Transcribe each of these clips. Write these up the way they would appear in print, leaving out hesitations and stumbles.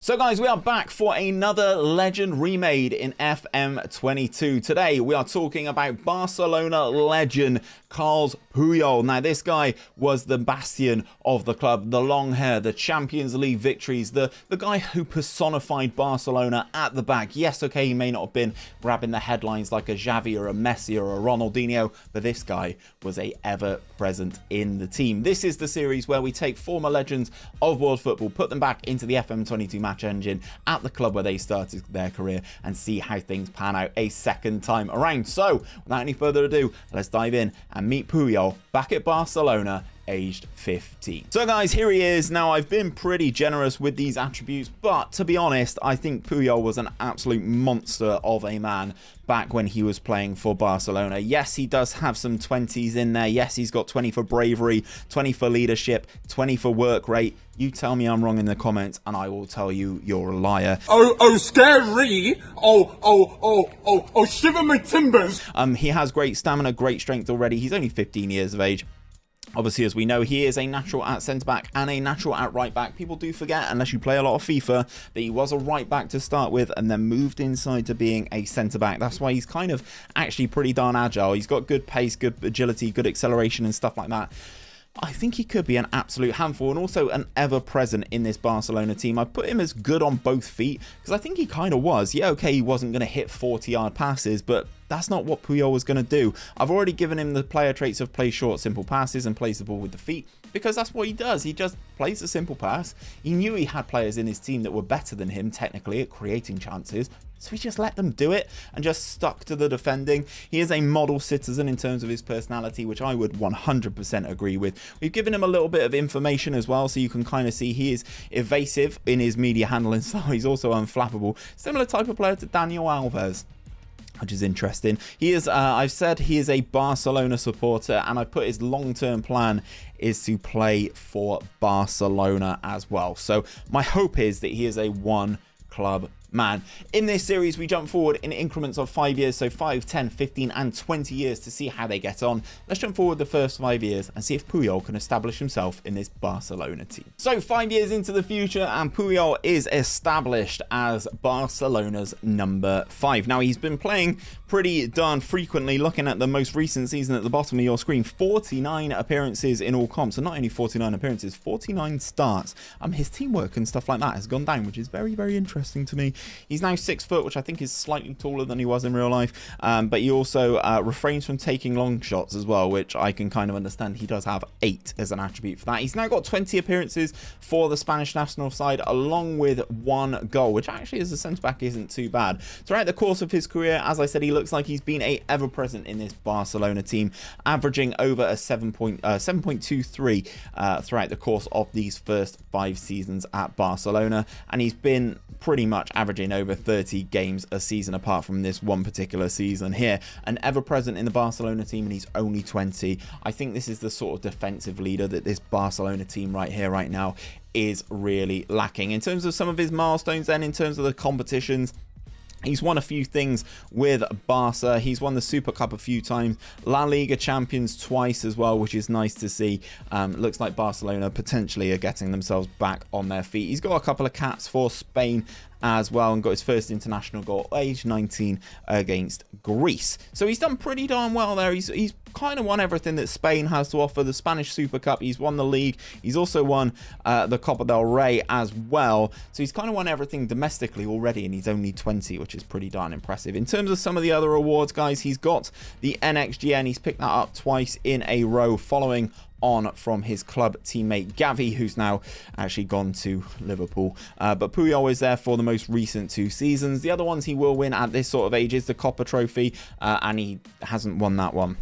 So guys, we are back for another legend remade in FM22. Today we are talking about Barcelona legend Carles Puyol. Now this guy was the bastion of the club, the long hair, the Champions League victories, the guy who personified Barcelona at the back. Yes, okay, he may not have been grabbing the headlines like a Xavi or a Messi or a Ronaldinho, but this guy was ever present in the team. This is the series where we take former legends of world football, put them back into the FM22 match engine at the club where they started their career and see how things pan out a second time around. So without any further ado, let's dive in and meet Puyol back at Barcelona, aged 15. So guys, here he is. Now I've been pretty generous with these attributes, but to be honest, I think Puyol was an absolute monster of a man back when he was playing for Barcelona. Yes, he does have some 20s in there. Yes, he's got 20 for bravery, 20 for leadership, 20 for work rate. You tell me I'm wrong in the comments and I will tell you you're a liar. Oh, scary. Oh, shiver my timbers. He has great stamina, great strength already. He's only 15 years of age. Obviously, as we know, he is a natural at centre-back and a natural at right-back. People do forget, unless you play a lot of FIFA, that he was a right-back to start with and then moved inside to being a centre-back. That's why he's kind of actually pretty darn agile. He's got good pace, good agility, good acceleration and stuff like that. I think he could be an absolute handful and also an ever-present in this Barcelona team. I put him as good on both feet because I think he kind of was. Yeah, okay, he wasn't going to hit 40-yard passes, but that's not what Puyol was going to do. I've already given him the player traits of play short, simple passes and plays the ball with the feet because that's what he does. He just plays a simple pass. He knew he had players in his team that were better than him technically at creating chances, so he just let them do it and just stuck to the defending. He is a model citizen in terms of his personality, which I would 100% agree with. We've given him a little bit of information as well, so you can kind of see he is evasive in his media handling style. He's also unflappable. Similar type of player to Daniel Alves, which is interesting. He is, I've said he is a Barcelona supporter, and I put his long-term plan is to play for Barcelona as well. So my hope is that he is a one-club man. In this series, we jump forward in increments of 5 years, so 5, 10, 15 and 20 years to see how they get on. Let's jump forward the first 5 years and see if Puyol can establish himself in this Barcelona team. So 5 years into the future and Puyol is established as Barcelona's number 5. Now he's been playing pretty darn frequently. Looking at the most recent season at the bottom of your screen, 49 appearances in all comps, and not only 49 appearances, 49 starts. His teamwork and stuff like that has gone down, which is very, very interesting to me. He's now 6 foot, which I think is slightly taller than he was in real life, but he also refrains from taking long shots as well, which I can kind of understand. He does have 8 as an attribute for that. He's now got 20 appearances for the Spanish national side, along with 1 goal, which actually as a centre-back isn't too bad. Throughout the course of his career, as I said, he looks like he's been ever-present in this Barcelona team, averaging over a 7.23 throughout the course of these first 5 seasons at Barcelona, and he's been pretty much averaging over 30 games a season apart from this one particular season here, and ever present in the Barcelona team, and he's only 20. I think this is the sort of defensive leader that this Barcelona team right here right now is really lacking. In terms of some of his milestones then, in terms of the competitions, he's won a few things with Barca. He's won the Super Cup a few times, La Liga champions twice as well, which is nice to see. Looks like Barcelona potentially are getting themselves back on their feet. He's got a couple of caps for Spain as well and got his first international goal age 19 against Greece. So he's done pretty darn well there. He's kind of won everything that Spain has to offer. The Spanish Super Cup, he's won the league, he's also won the Copa del Rey as well, so he's kind of won everything domestically already, and he's only 20, which is pretty darn impressive. In terms of some of the other awards, guys, he's got the NXGN. He's picked that up twice in a row, following on from his club teammate Gavi, who's now actually gone to Liverpool, but Puyol is there for the most recent 2 seasons. The other ones he will win at this sort of age is the Copa Trophy, and he hasn't won that one.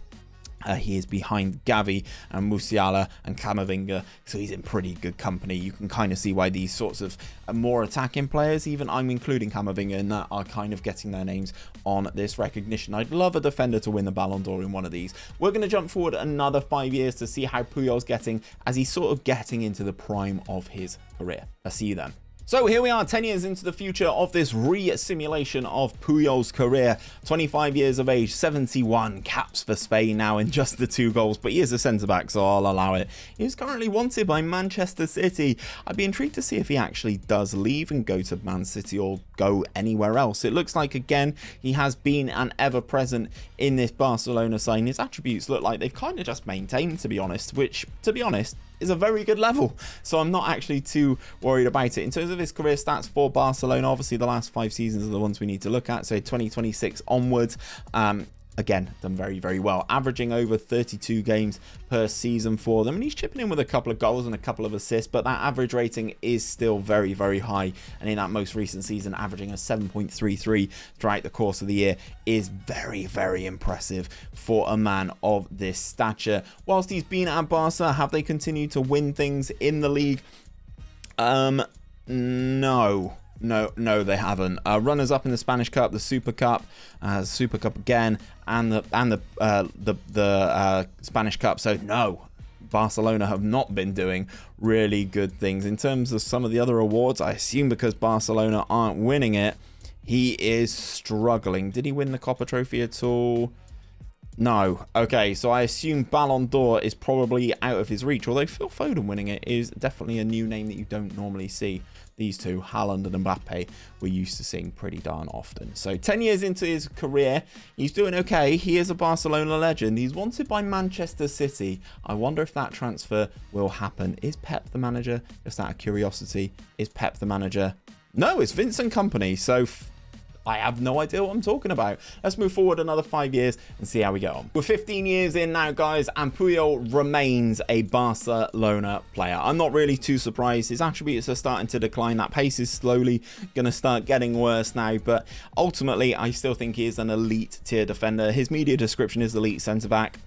He is behind Gavi and Musiala and Camavinga, so he's in pretty good company. You can kind of see why these sorts of more attacking players, even I'm including Camavinga in that, are kind of getting their names on this recognition. I'd love a defender to win the Ballon d'Or in one of these. We're going to jump forward another 5 years to see how Puyol's getting as he's sort of getting into the prime of his career. I'll see you then. So here we are 10 years into the future of this re-simulation of Puyol's career. 25 years of age, 71 caps for Spain now in just the 2 goals, but he is a centre-back, so I'll allow it. He is currently wanted by Manchester City. I'd be intrigued to see if he actually does leave and go to Man City or go anywhere else. It looks like, again, he has been an ever-present in this Barcelona side. His attributes look like they've kind of just maintained, to be honest, which, to be honest, is a very good level, so I'm not actually too worried about it. In terms of his career stats for Barcelona, obviously the last 5 seasons are the ones we need to look at, so 2026 onwards, again, done very, very well, averaging over 32 games per season for them, and he's chipping in with a couple of goals and a couple of assists, but that average rating is still very, very high, and in that most recent season, averaging a 7.33 throughout the course of the year is very, very impressive for a man of this stature. Whilst he's been at Barca, have they continued to win things in the league? No, they haven't. Runners up in the Spanish Cup, the Super Cup again, and the Spanish Cup. So no, Barcelona have not been doing really good things. In terms of some of the other awards, I assume because Barcelona aren't winning it, he is struggling. Did he win the Copa Trophy at all? No. Okay, so I assume Ballon d'Or is probably out of his reach, although Phil Foden winning it is definitely a new name that you don't normally see. These two, Haaland and Mbappe, we're used to seeing pretty darn often. So 10 years into his career, he's doing okay. He is a Barcelona legend. He's wanted by Manchester City. I wonder if that transfer will happen. Is Pep the manager? Just out of curiosity, is Pep the manager? No, it's Vincent Kompany. So I have no idea what I'm talking about. Let's move forward another 5 years and see how we get on. We're 15 years in now, guys, and Puyol remains a Barcelona player. I'm not really too surprised. His attributes are starting to decline. That pace is slowly going to start getting worse now, but ultimately, I still think he is an elite tier defender. His media description is elite centre-back,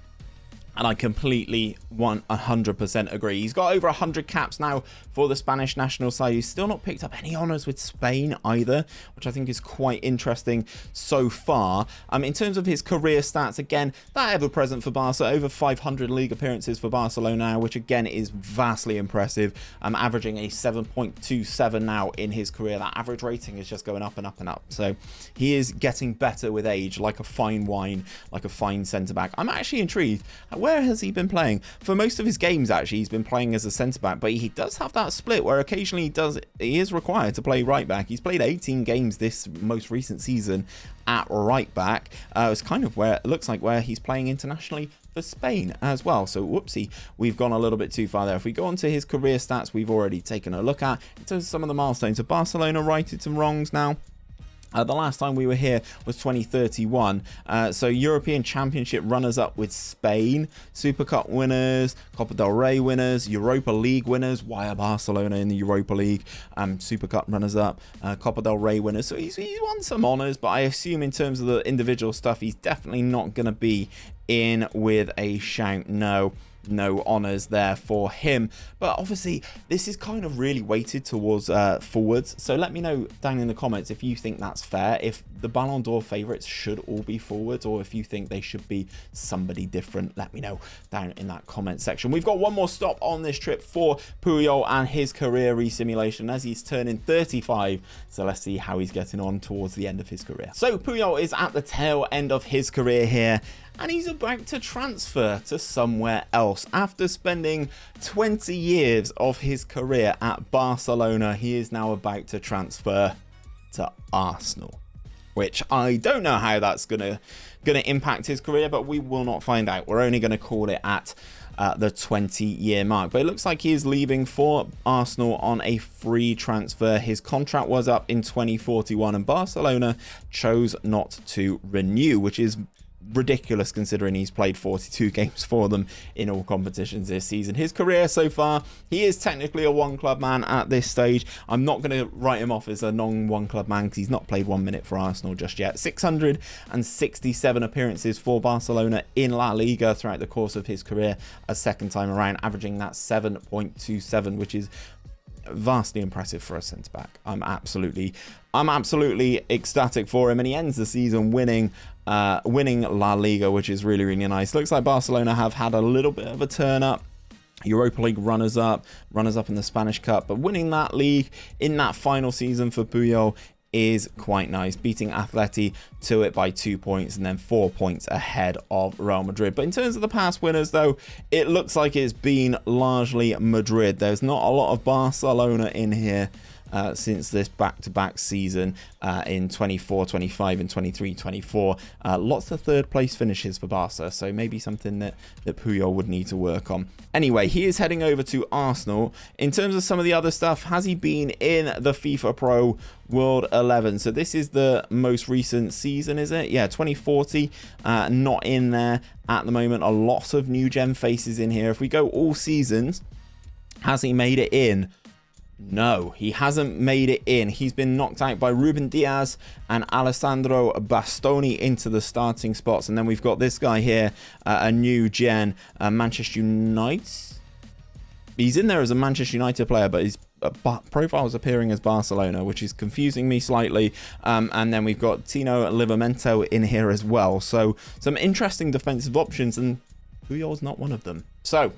and I completely 100% agree. He's got over 100 caps now for the Spanish national side. He's still not picked up any honours with Spain either, which I think is quite interesting so far. In terms of his career stats, again, that ever-present for Barca, over 500 league appearances for Barcelona now, which again is vastly impressive. Averaging a 7.27 now in his career. That average rating is just going up and up and up. So he is getting better with age, like a fine wine, like a fine centre-back. I'm actually intrigued. Where has he been playing? For most of his games, actually, he's been playing as a centre-back, but he does have that split where occasionally he is required to play right-back. He's played 18 games this most recent season at right-back. It's kind of where it looks like where he's playing internationally for Spain as well. So, whoopsie, we've gone a little bit too far there. If we go on to his career stats, we've already taken a look at. In terms of some of the milestones, so Barcelona righted some wrongs now. The last time we were here was 2031. So European Championship runners-up with Spain, Super Cup winners, Copa del Rey winners, Europa League winners. Why are Barcelona in the Europa League? Super Cup runners-up, Copa del Rey winners. So he's won some honours, but I assume in terms of the individual stuff, he's definitely not going to be in with a shout. No honours there for him, but obviously this is kind of really weighted towards forwards, so let me know down in the comments if you think that's fair, if the Ballon d'Or favourites should all be forwards, or if you think they should be somebody different. Let me know down in that comment section. We've got one more stop on this trip for Puyol and his career re-simulation as he's turning 35, so let's see how he's getting on towards the end of his career. So Puyol is at the tail end of his career here, and he's about to transfer to somewhere else. After spending 20 years of his career at Barcelona, he is now about to transfer to Arsenal, which I don't know how that's gonna impact his career, but we will not find out. We're only going to call it at the 20-year mark. But it looks like he is leaving for Arsenal on a free transfer. His contract was up in 2041, and Barcelona chose not to renew, which is ridiculous considering he's played 42 games for them in all competitions this season. His career so far, he is technically a one-club man at this stage. I'm not going to write him off as a non-one club man because he's not played 1 minute for Arsenal just yet. 667 appearances for Barcelona in La Liga throughout the course of his career a second time around, averaging that 7.27, which is vastly impressive for a centre-back. I'm absolutely ecstatic for him, and he ends the season winning La Liga, which is really, really nice. Looks like Barcelona have had a little bit of a turn up Europa League runners-up in the Spanish Cup, but winning that league in that final season for Puyol is quite nice, beating Atleti to it by 2 points and then 4 points ahead of Real Madrid. But in terms of the past winners, though, it looks like it's been largely Madrid. There's not a lot of Barcelona in here since this back-to-back season in 24-25 and 23-24. Lots of third place finishes for Barca, so maybe something that Puyol would need to work on. Anyway, he is heading over to Arsenal. In terms of some of the other stuff, has he been in the FIFA Pro World 11? So this is the most recent season, is it? Yeah, 2040, not in there at the moment. A lot of new gen faces in here. If we go all seasons, has he made it in? No, he hasn't made it in. He's been knocked out by Ruben Diaz and Alessandro Bastoni into the starting spots. And then we've got this guy here, a new gen, Manchester United. He's in there as a Manchester United player, but his profile is appearing as Barcelona, which is confusing me slightly. And then we've got Tino Livramento in here as well. So some interesting defensive options, and Puyol's not one of them. So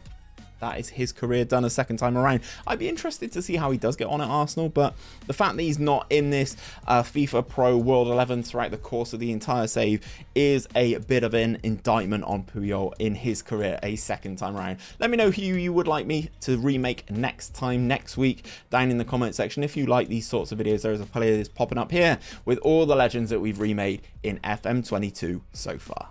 that is his career done a second time around. I'd be interested to see how he does get on at Arsenal, but the fact that he's not in this FIFA Pro World 11 throughout the course of the entire save is a bit of an indictment on Puyol in his career a second time around. Let me know who you would like me to remake next week down in the comment section. If you like these sorts of videos, there is a playlist popping up here with all the legends that we've remade in FM22 so far.